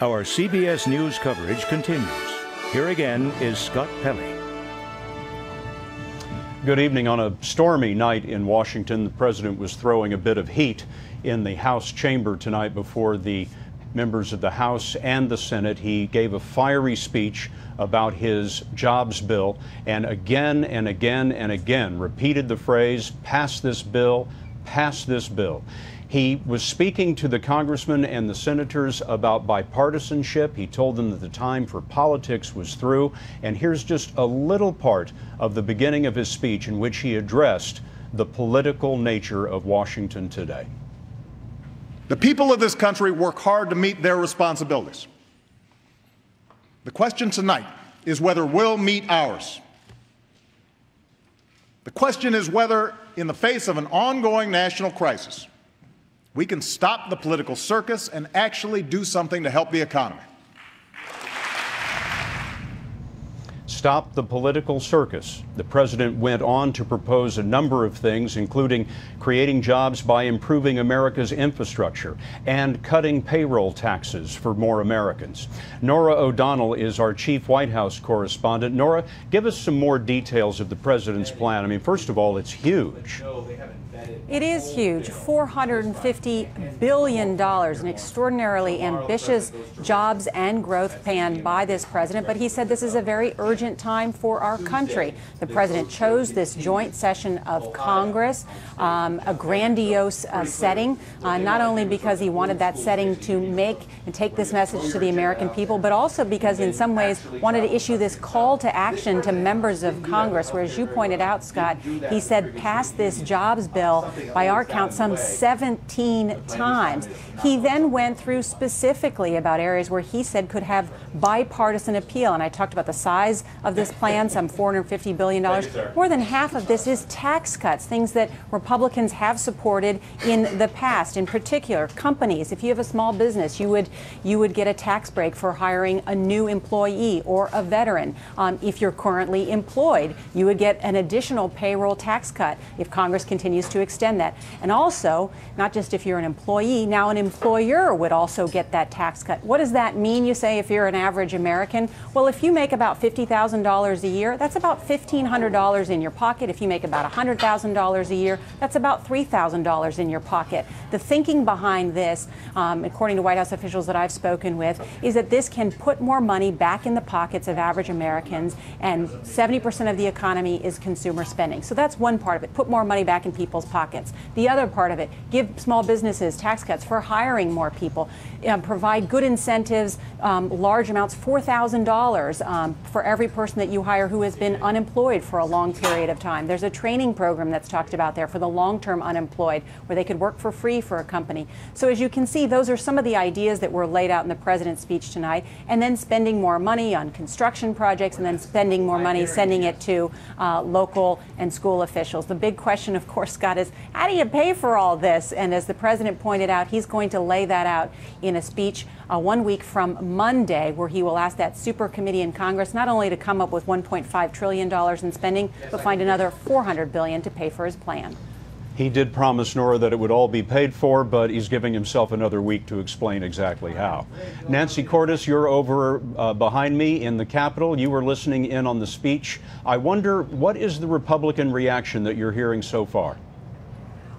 Our CBS News coverage continues. Here again is Scott Pelley. Good evening. On a stormy night in Washington, the president was throwing a bit of heat in the House chamber tonight before the members of the House and the Senate. He gave a fiery speech about his jobs bill and again and again and again repeated the phrase, pass this bill, pass this bill. He was speaking to the congressmen and the senators about bipartisanship. He told them that the time for politics was through. And here's just a little part of the beginning of his speech in which he addressed the political nature of Washington today. The people of this country work hard to meet their responsibilities. The question tonight is whether we'll meet ours. The question is whether, in the face of an ongoing national crisis, we can stop the political circus and actually do something to help the economy. Stop the political circus. The president went on to propose a number of things, including creating jobs by improving America's infrastructure and cutting payroll taxes for more Americans. Nora O'Donnell is our chief White House correspondent. Nora, give us some more details of the president's plan. I mean, first of all, it's huge. It is huge, $450 billion, an extraordinarily ambitious jobs and growth plan by this president. But he said this is a very urgent time for our country. The president chose this joint session of Congress, a grandiose setting, not only because he wanted that setting to make and take this message to the American people, but also because in some ways wanted to issue this call to action to members of Congress, where, as you pointed out, Scott, he said pass this jobs bill by our count some 17 times. He then went through specifically about areas where he said could have bipartisan appeal. And I talked about the size of this plan, some $450 billion. More than half of this is tax cuts, things that Republicans have supported in the past. In particular, companies, if you have a small business, you would get a tax break for hiring a new employee or a veteran. If you're currently employed, you would get an additional payroll tax cut if Congress continues to extend that. And also, not just if you're an employee, now an employer would also get that tax cut. What does that mean, you say, if you're an average American? Well, if you make about $50,000 a year, that's about $1,500 in your pocket. If you make about $100,000 a year, that's about $3,000 in your pocket. The thinking behind this, according to White House officials that I've spoken with, is that this can put more money back in the pockets of average Americans, and 70% of the economy is consumer spending. So that's one part of it, put more money back in people's pockets. The other part of it, give small businesses tax cuts for hiring more people, provide good incentives, large amounts, $4,000 for every person that you hire who has been unemployed for a long period of time. There's a training program that's talked about there for the long-term unemployed, where they could work for free for a company. So as you can see, those are some of the ideas that were laid out in the president's speech tonight, and then spending more money on construction projects, and then spending more money, sending it to local and school officials. The big question, of course, Scott, is how do you pay for all this? And as the president pointed out, he's going to lay that out in a speech 1 week from Monday, where he will ask that super committee in Congress not only to come up with $1.5 trillion in spending, but find another $400 billion to pay for his plan. He did promise, Nora, that it would all be paid for, but he's giving himself another week to explain exactly how. Nancy Cordes, you're over behind me in the Capitol. You were listening in on the speech. I wonder, what is the Republican reaction that you're hearing so far?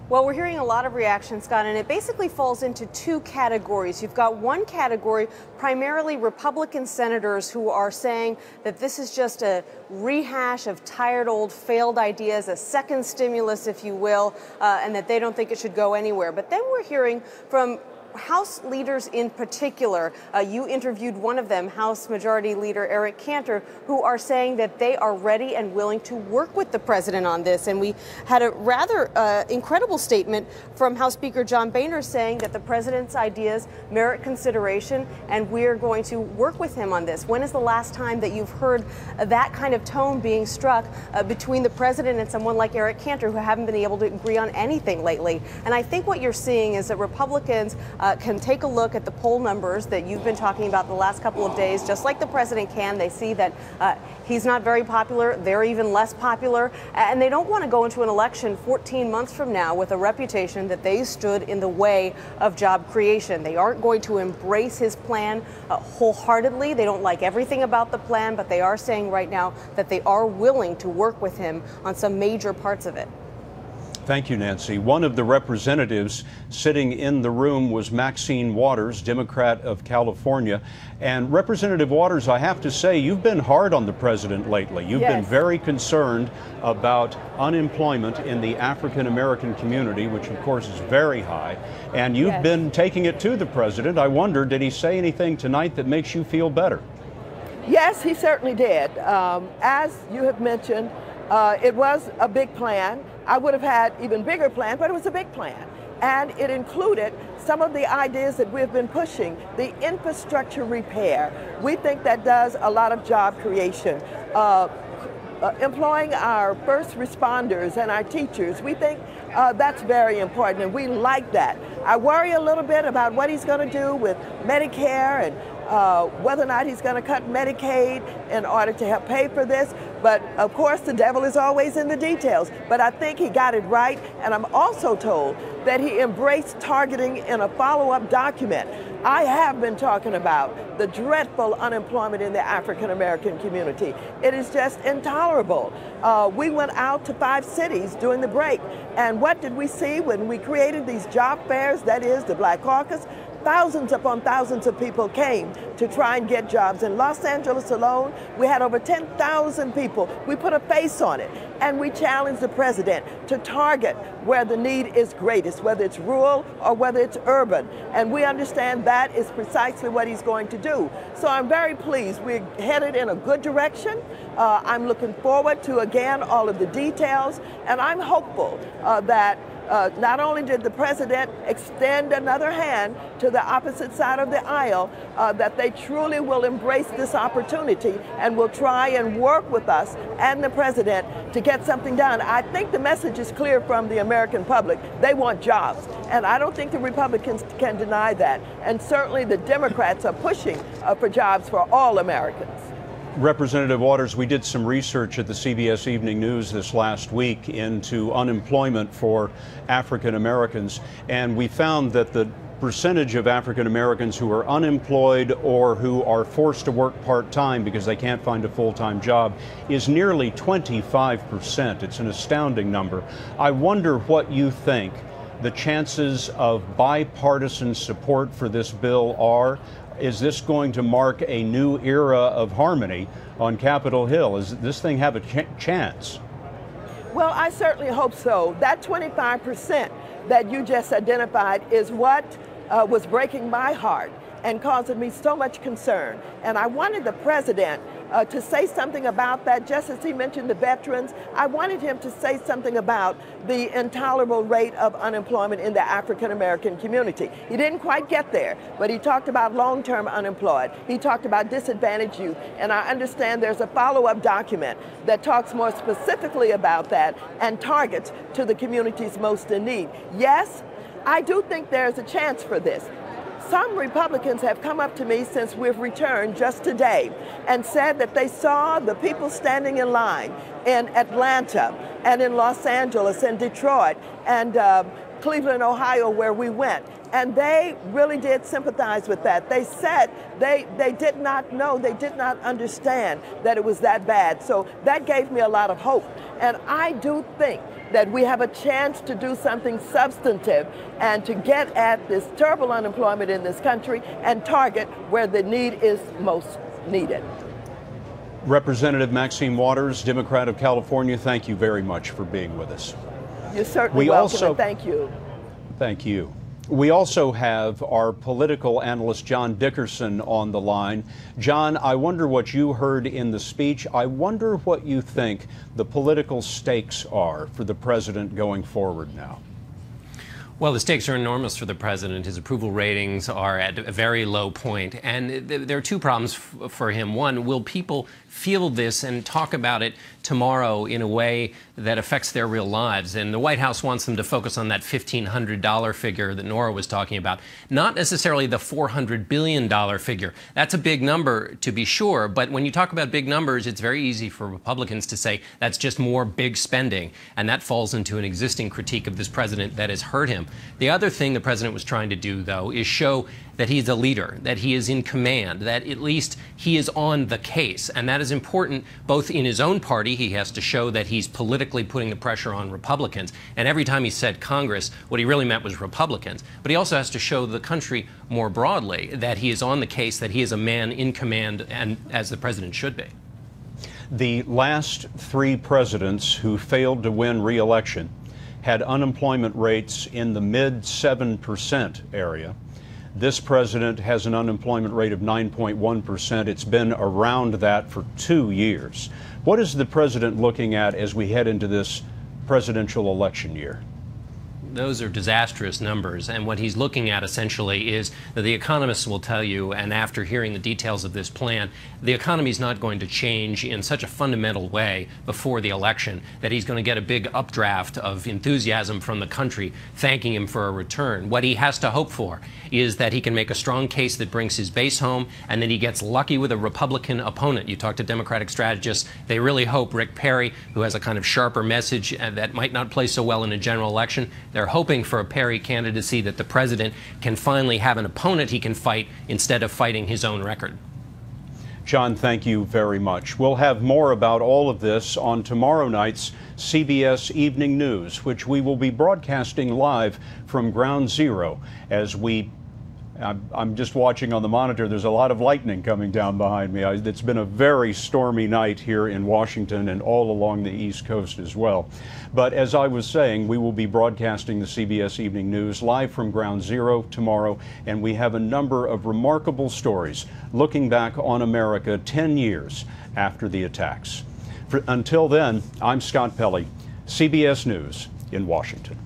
Well, we're hearing a lot of reaction, Scott, and it basically falls into two categories. You've got one category, primarily Republican senators, who are saying that this is just a rehash of tired old failed ideas, a second stimulus, if you will, and that they don't think it should go anywhere. But then we're hearing from House leaders in particular. You interviewed one of them, House Majority Leader Eric Cantor, who are saying that they are ready and willing to work with the president on this. And we had a rather incredible statement from House Speaker John Boehner saying that the president's ideas merit consideration, and we're going to work with him on this. When is the last time that you've heard that kind of tone being struck between the president and someone like Eric Cantor, who haven't been able to agree on anything lately? And I think what you're seeing is that Republicans can take a look at the poll numbers that you've been talking about the last couple of days, just like the president can. They see that he's not very popular, they're even less popular, and they don't want to go into an election 14 months from now with a reputation that they stood in the way of job creation. They aren't going to embrace his plan wholeheartedly. They don't like everything about the plan, but they are saying right now that they are willing to work with him on some major parts of it. Thank you, Nancy. One of the representatives sitting in the room was Maxine Waters, Democrat of California. And Representative Waters, I have to say, you've been hard on the president lately. You've been very concerned about unemployment in the African American community, which of course is very high. And you've been taking it to the president. I wonder, did he say anything tonight that makes you feel better? Yes, he certainly did. As you have mentioned, it was a big plan. I would have had even bigger plan, but it was a big plan. And it included some of the ideas that we've been pushing, the infrastructure repair. We think that does a lot of job creation. Employing our first responders and our teachers, we think that's very important, and we like that. I worry a little bit about what he's going to do with Medicare and whether or not he's going to cut Medicaid in order to help pay for this. But of course, the devil is always in the details. But I think he got it right. And I'm also told that he embraced targeting in a follow-up document. I have been talking about the dreadful unemployment in the African American community. It is just intolerable. We went out to 5 cities during the break. And what did we see when we created these job fairs, that is the Black Caucus? Thousands upon thousands of people came to try and get jobs. In Los Angeles alone, we had over 10,000 people. We put a face on it, and we challenged the president to target where the need is greatest, whether it's rural or whether it's urban. And we understand that is precisely what he's going to do. So I'm very pleased. We're headed in a good direction. I'm looking forward to, again, all of the details, and I'm hopeful that not only did the president extend another hand to the opposite side of the aisle, that they truly will embrace this opportunity and will try and work with us and the president to get something done. I think the message is clear from the American public. They want jobs, and I don't think the Republicans can deny that. And certainly the Democrats are pushing for jobs for all Americans. Representative Waters, we did some research at the CBS Evening News this last week into unemployment for African Americans, and we found that the percentage of African Americans who are unemployed or who are forced to work part-time because they can't find a full-time job is nearly 25%. It's an astounding number. I wonder what you think the chances of bipartisan support for this bill are. Is this going to mark a new era of harmony on Capitol Hill? Does this thing have a chance? Well, I certainly hope so. That 25% that you just identified is what was breaking my heart and causing me so much concern. And I wanted the president to say something about that, just as he mentioned the veterans. I wanted him to say something about the intolerable rate of unemployment in the African American community. He didn't quite get there, but he talked about long-term unemployed. He talked about disadvantaged youth, and I understand there's a follow-up document that talks more specifically about that and targets to the communities most in need. Yes, I do think there's a chance for this. Some Republicans have come up to me since we've returned just today and said that they saw the people standing in line in Atlanta and in Los Angeles and Detroit and Cleveland, Ohio, where we went. And they really did sympathize with that. They said they did not know, they did not understand that it was that bad. So that gave me a lot of hope. And I do think that we have a chance to do something substantive and to get at this terrible unemployment in this country and target where the need is most needed. Representative Maxine Waters, Democrat of California, thank you very much for being with us. You're certainly welcome, and thank you. Thank you. We also have our political analyst, John Dickerson, on the line. John, I wonder what you heard in the speech. I wonder what you think the political stakes are for the president going forward now. Well, the stakes are enormous for the president. His approval ratings are at a very low point. And there are two problems for him. One, will people feel this and talk about it tomorrow in a way that affects their real lives? And the White House wants them to focus on that $1,500 figure that Nora was talking about, not necessarily the $400 billion figure. That's a big number, to be sure. But when you talk about big numbers, it's very easy for Republicans to say that's just more big spending. And that falls into an existing critique of this president that has hurt him. The other thing the president was trying to do, though, is show that he's a leader, that he is in command, that at least he is on the case. And that is important both in his own party. He has to show that he's politically putting the pressure on Republicans. And every time he said Congress, what he really meant was Republicans. But he also has to show the country more broadly that he is on the case, that he is a man in command, and as the president should be. The last three presidents who failed to win re-election had unemployment rates in the mid 7% area. This president has an unemployment rate of 9.1%. It's been around that for 2 years. What is the president looking at as we head into this presidential election year? Those are disastrous numbers, and what he's looking at essentially is that the economists will tell you, and after hearing the details of this plan, the economy is not going to change in such a fundamental way before the election that he's going to get a big updraft of enthusiasm from the country thanking him for a return. What he has to hope for is that he can make a strong case that brings his base home, and that he gets lucky with a Republican opponent. You talk to Democratic strategists, they really hope Rick Perry, who has a kind of sharper message that might not play so well in a general election, they're hoping for a Perry candidacy, that the president can finally have an opponent he can fight instead of fighting his own record. John, thank you very much. We'll have more about all of this on tomorrow night's CBS Evening News, which we will be broadcasting live from Ground Zero as I'm just watching on the monitor. There's a lot of lightning coming down behind me. It's been a very stormy night here in Washington and all along the East Coast as well. But as I was saying, we will be broadcasting the CBS Evening News live from Ground Zero tomorrow, and we have a number of remarkable stories looking back on America 10 years after the attacks. Until then, I'm Scott Pelley, CBS News in Washington.